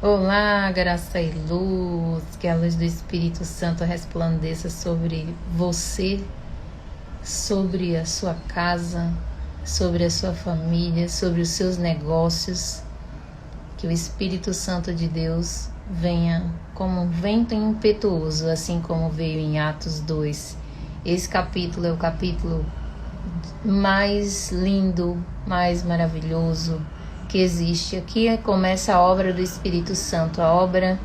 Olá, graça e luz, que a luz do Espírito Santo resplandeça sobre você, sobre a sua casa, sobre a sua família, sobre os seus negócios. Que o Espírito Santo de Deus venha como um vento impetuoso, assim como veio em Atos 2. Esse capítulo é o capítulo mais lindo, mais maravilhoso que existe. Aqui começa a obra do Espírito Santo, a obra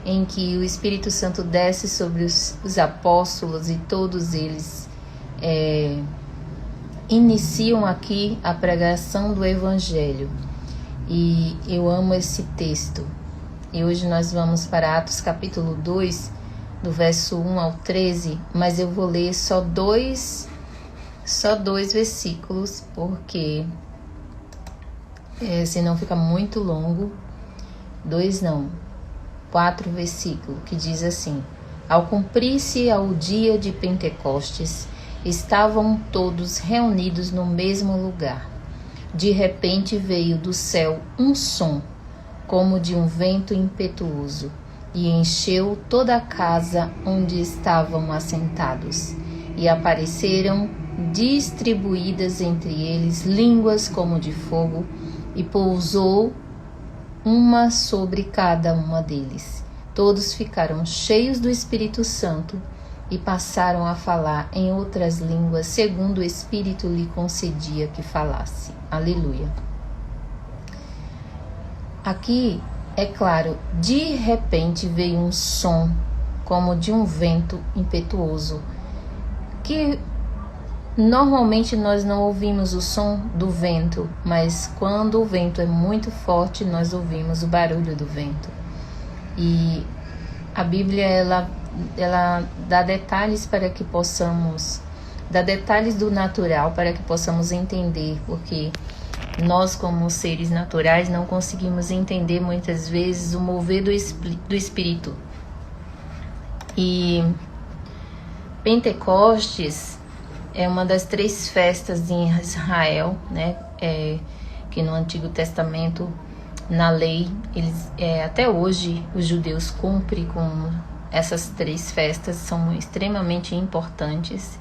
em que o Espírito Santo desce sobre os apóstolos e todos eles iniciam aqui a pregação do Evangelho. E eu amo esse texto. E hoje nós vamos para Atos capítulo 2, do verso 1 ao 13, mas eu vou ler só dois versículos, porque senão fica muito longo. 4 versículos, que diz assim: Ao cumprir-se o dia de Pentecostes, estavam todos reunidos no mesmo lugar. De repente veio do céu um som, como de um vento impetuoso, e encheu toda a casa onde estavam assentados. E apareceram distribuídas entre eles línguas como de fogo, e pousou uma sobre cada uma deles. Todos ficaram cheios do Espírito Santo e passaram a falar em outras línguas, segundo o Espírito lhe concedia que falasse. Aleluia. Aqui, é claro, de repente veio um som como de um vento impetuoso, que normalmente nós não ouvimos o som do vento, mas quando o vento é muito forte, nós ouvimos o barulho do vento. E a Bíblia, ela dá detalhes para que possamos, dá detalhes do natural para que possamos entender, porque nós, como seres naturais, não conseguimos entender muitas vezes o mover do Espírito. E Pentecostes é uma das 3 festas em Israel, né? Que no Antigo Testamento, na lei, eles, até hoje os judeus cumprem com essas 3 festas, são extremamente importantes.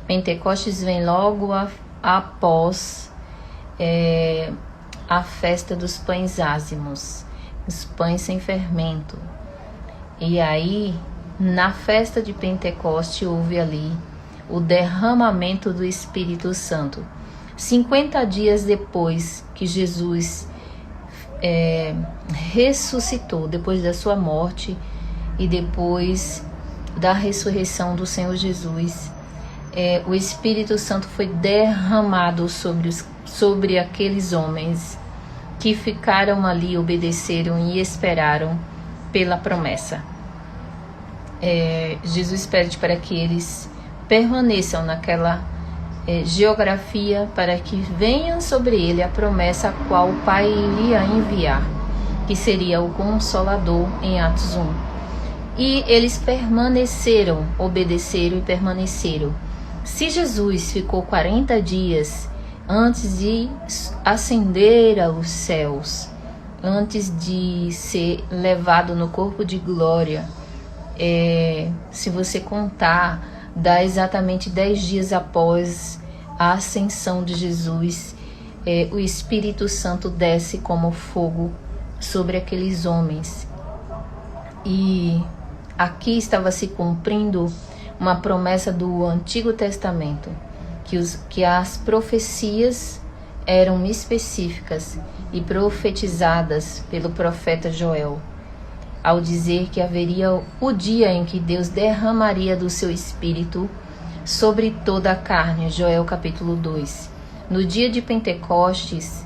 Pentecostes vem logo após a festa dos pães ázimos, os pães sem fermento. E aí, na festa de Pentecoste, houve ali o derramamento do Espírito Santo. 50 dias depois que Jesus ressuscitou, depois da sua morte e depois da ressurreição do Senhor Jesus, o Espírito Santo foi derramado sobre aqueles homens que ficaram ali, obedeceram e esperaram pela promessa. Jesus pede para que eles permaneçam naquela geografia, para que venham sobre ele a promessa a qual o Pai iria enviar, que seria o Consolador em Atos 1. E eles permaneceram, obedeceram e permaneceram. Se Jesus ficou 40 dias antes de ascender aos céus, antes de ser levado no corpo de glória, se você contar, dá exatamente 10 dias após a ascensão de Jesus, o Espírito Santo desce como fogo sobre aqueles homens. E aqui estava se cumprindo uma promessa do Antigo Testamento, que as profecias eram específicas e profetizadas pelo profeta Joel, ao dizer que haveria o dia em que Deus derramaria do seu Espírito sobre toda a carne, Joel capítulo 2. No dia de Pentecostes,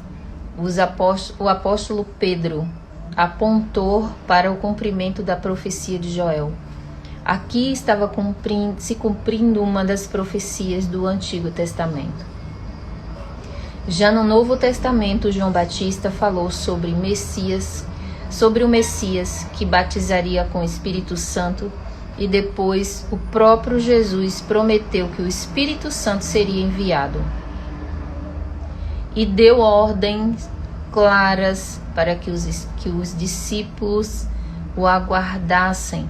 o apóstolo Pedro apontou para o cumprimento da profecia de Joel. Aqui estava se cumprindo uma das profecias do Antigo Testamento. Já no Novo Testamento, João Batista falou sobre o Messias que batizaria com o Espírito Santo, e depois o próprio Jesus prometeu que o Espírito Santo seria enviado. E deu ordem claras para que os discípulos o aguardassem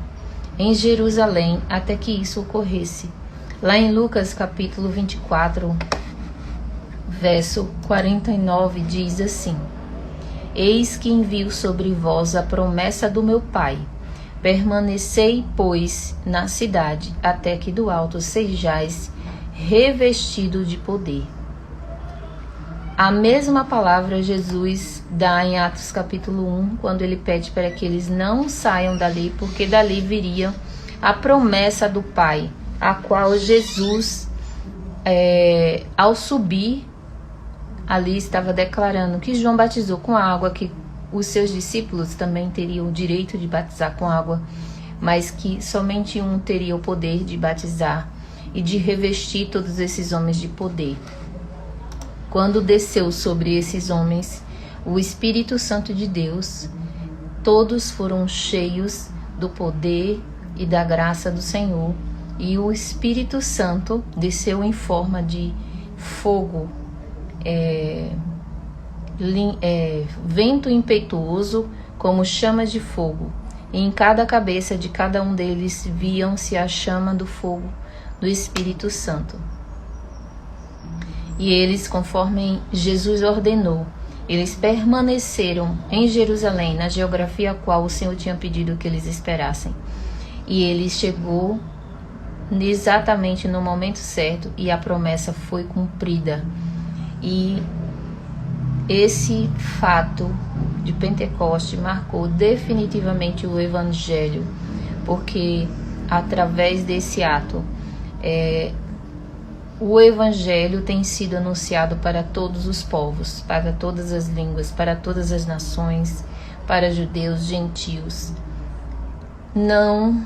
em Jerusalém até que isso ocorresse. Lá em Lucas capítulo 24, verso 49, diz assim: Eis que envio sobre vós a promessa do meu Pai. Permanecei, pois, na cidade, até que do alto sejais revestido de poder. A mesma palavra Jesus dá em Atos capítulo 1, quando ele pede para que eles não saiam dali, porque dali viria a promessa do Pai, a qual Jesus, ao subir, ali estava declarando que João batizou com água, que os seus discípulos também teriam o direito de batizar com água, mas que somente um teria o poder de batizar e de revestir todos esses homens de poder. Quando desceu sobre esses homens o Espírito Santo de Deus, todos foram cheios do poder e da graça do Senhor, e o Espírito Santo desceu em forma de fogo, vento impetuoso, como chamas de fogo, e em cada cabeça de cada um deles viam-se a chama do fogo do Espírito Santo. E eles, conforme Jesus ordenou, eles permaneceram em Jerusalém, na geografia a qual o Senhor tinha pedido que eles esperassem. E ele chegou exatamente no momento certo e a promessa foi cumprida. E esse fato de Pentecoste marcou definitivamente o Evangelho, porque através desse ato, o Evangelho tem sido anunciado para todos os povos, para todas as línguas, para todas as nações, para judeus, gentios. Não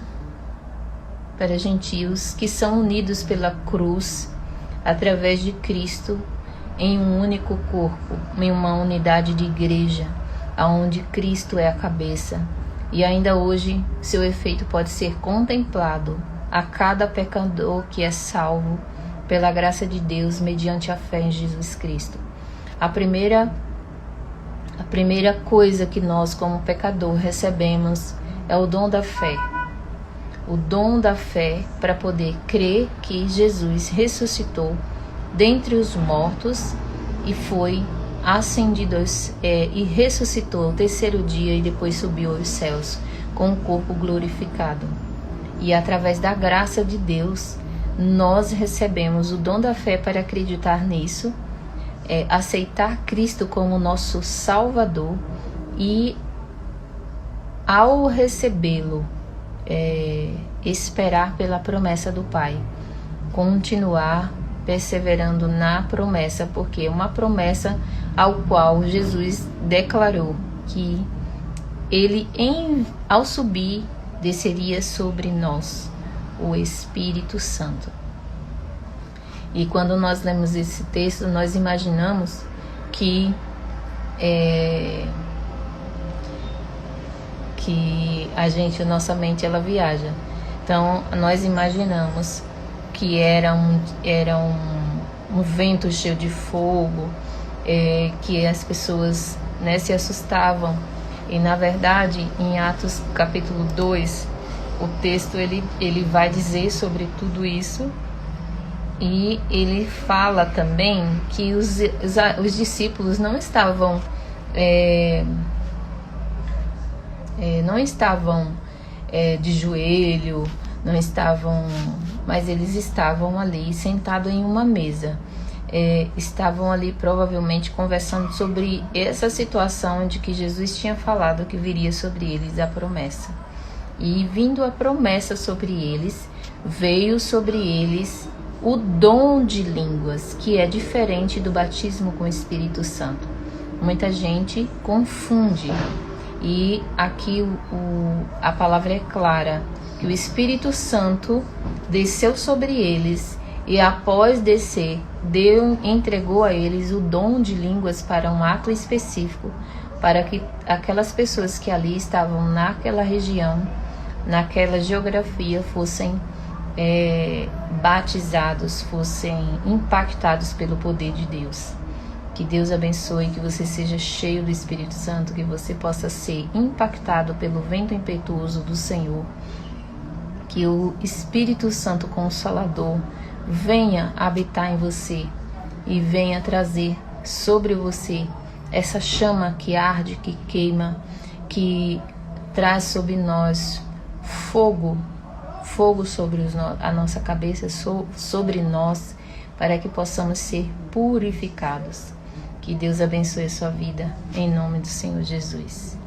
para gentios que são unidos pela cruz, através de Cristo, em um único corpo, em uma unidade de igreja, onde Cristo é a cabeça. E ainda hoje, seu efeito pode ser contemplado a cada pecador que é salvo pela graça de Deus, mediante a fé em Jesus Cristo. A primeira coisa que nós, como pecador, recebemos é o dom da fé. O dom da fé para poder crer que Jesus ressuscitou dentre os mortos e foi ascendido e ressuscitou ao terceiro dia e depois subiu aos céus com o corpo glorificado. E através da graça de Deus, nós recebemos o dom da fé para acreditar nisso, aceitar Cristo como nosso Salvador e, ao recebê-lo, esperar pela promessa do Pai, continuar perseverando na promessa, porque é uma promessa ao qual Jesus declarou que ele, ao subir, desceria sobre nós o Espírito Santo. E quando nós lemos esse texto, nós imaginamos que a nossa mente ela viaja. Então nós imaginamos que era um vento cheio de fogo, que as pessoas, se assustavam. E na verdade, em Atos capítulo 2, o texto ele vai dizer sobre tudo isso, e ele fala também que os discípulos não estavam de joelho, não estavam, mas eles estavam ali sentados em uma mesa. Estavam ali provavelmente conversando sobre essa situação de que Jesus tinha falado que viria sobre eles a promessa. E vindo a promessa sobre eles, veio sobre eles o dom de línguas, que é diferente do batismo com o Espírito Santo. Muita gente confunde, e aqui a palavra é clara, que o Espírito Santo desceu sobre eles e após descer, entregou a eles o dom de línguas para um ato específico, para que aquelas pessoas que ali estavam naquela região, naquela geografia, fossem batizados, fossem impactados pelo poder de Deus. Que Deus abençoe, que você seja cheio do Espírito Santo, que você possa ser impactado pelo vento impetuoso do Senhor. Que o Espírito Santo Consolador venha habitar em você e venha trazer sobre você essa chama que arde, que queima, que traz sobre nós fogo sobre a nossa cabeça, sobre nós, para que possamos ser purificados. Que Deus abençoe a sua vida, em nome do Senhor Jesus.